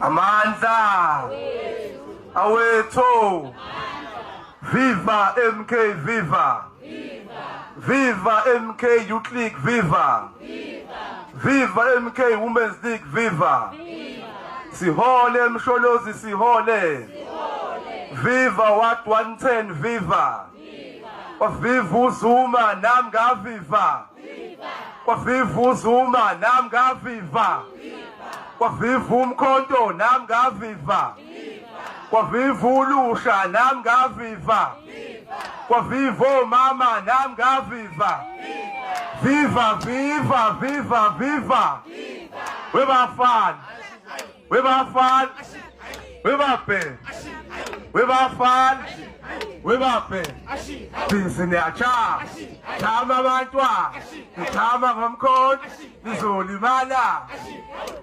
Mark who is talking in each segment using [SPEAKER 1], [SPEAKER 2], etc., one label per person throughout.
[SPEAKER 1] Amandla awethu. Viva MK, viva. Viva MK Youth League, viva. Viva MK Women's League, viva. Sihole Msholozi, sihole. Viva Wat 110, viva. Viva Uzuma, namga viva. Viva Uzuma, namga viva. Viva Umkhonto, namga viva. Viva Ulusha, namga viva. Viva Mama, namga viva. Viva, viva, viva, viva. Viva fan. Viva fan. Viva pe. Viva fan. Viva pe. Sinyacha. Chama bantwa. Chama ngomkhonto. Nizolimala.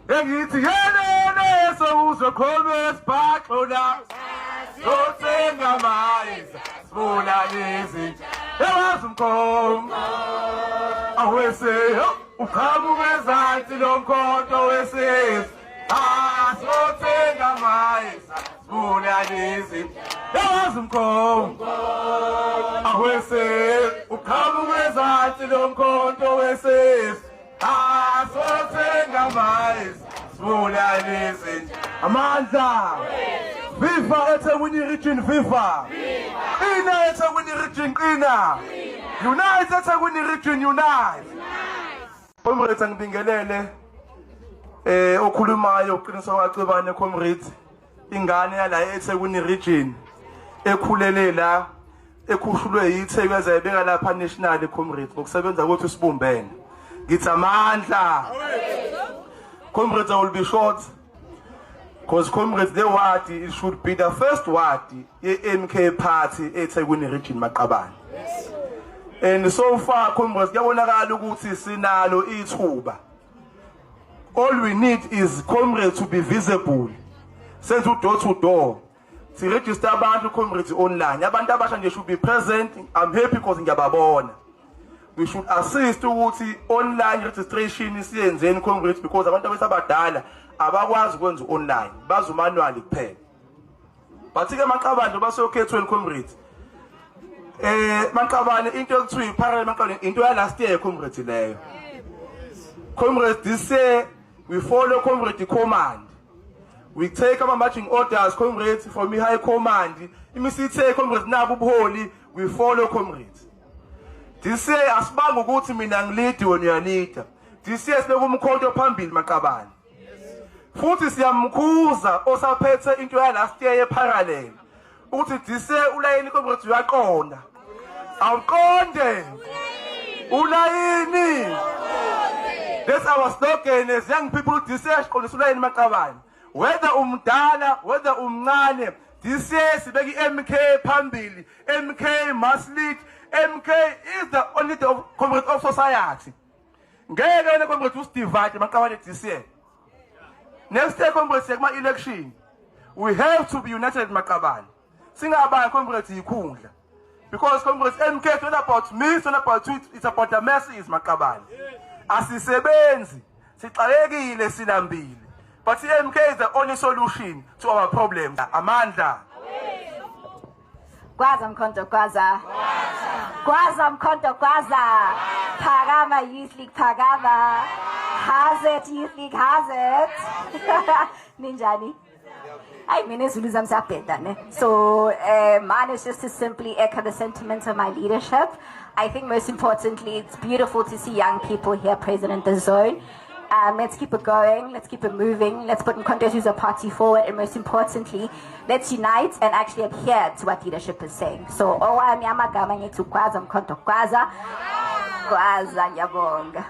[SPEAKER 1] Engithi yena so uzokhoma esibhaxona. Sothenga mayeza. Sibona lezi. Yawazi umkhonto. Awese uqhamuka ezansi lomkhonto wesizwe. Sothenga mayeza. Sibona lezi. Yawazi umkhonto. Awese uqhamuka ezansi lomkhonto wesizwe. Sothenga mayeza. Sibona lezi. Amandla. Viva eThekwini region, viva. Qina eThekwini region, qina. Unite eThekwini region, unite. Comrades ngibingelele okhulumayo uqiniswa kwacebane comrades ingane yala eThekwini region ekhulele la ekhushulwe yiThekwini ezayibeka lapha national comrades ngokusebenza kwethu sibumbene. Ngithi amandla. Comrades, I will be short. Because comrades, the ward, it should be the first ward, the MK party, eThekwini region Maqabane. And so far, comrades, all we need is comrades to be visible. Send to door to door. To register abantu comrades online. Abantu abasha should be present. I'm happy because ngiyababona. We should assist to online registration is in comrades because abantu abasabadala abakwazi ukwenza online bazu manually kuphela. But ke Maqabane basokhethweni comrades. Maqabane into ekuthiwa parallel Maqabane into ya last year comrades leyo. Comrades, this year we follow comrade command. We take our marching orders comrades from the high command. Imisithe comrades nabo ubuholi we follow comrades. This year asibanga ukuthi mina ngilidi wena uyanida. This year sibeka umkhonto phambili Maqabane. Futhi siyamkhuza osaphethe into ya last year parallel. Uthi dise ulayini comrades uyaqonda. Awuqonde. Ulayini. That's our slogan as young people dise siqondisa ulayini Maqabane. Whether umdala, whether umncane, dise sibeki MK phambili. MK must lead. MK is the only comrade of society. Ngeke ne comrade usdivide Maqabane dise. Next year, comrades, election, we have to be united, Maqabane. Sing about comrades, because comrades, MK, it's not about me, it's not about you, it's about the masses, Maqabane. As he says, but MK is the only solution to our problems. Amandla.
[SPEAKER 2] Gwaza mkhonto gwaza. Gwaza mkhonto gwaza. Phakama Youth League phakama. Has it Youth League has it. Ninjani. I mean it's Zulu ne? So mine is just to simply echo the sentiments of my leadership. I think most importantly it's beautiful to see young people here present in the zone. Let's keep it going, let's keep it moving, let's put Mkhonto as a party forward, and most importantly, let's unite and actually adhere to what leadership is saying. So, Owa Miyama Gamanye to Gwaza Mkhonto Gwaza, Gwaza Nyabonga.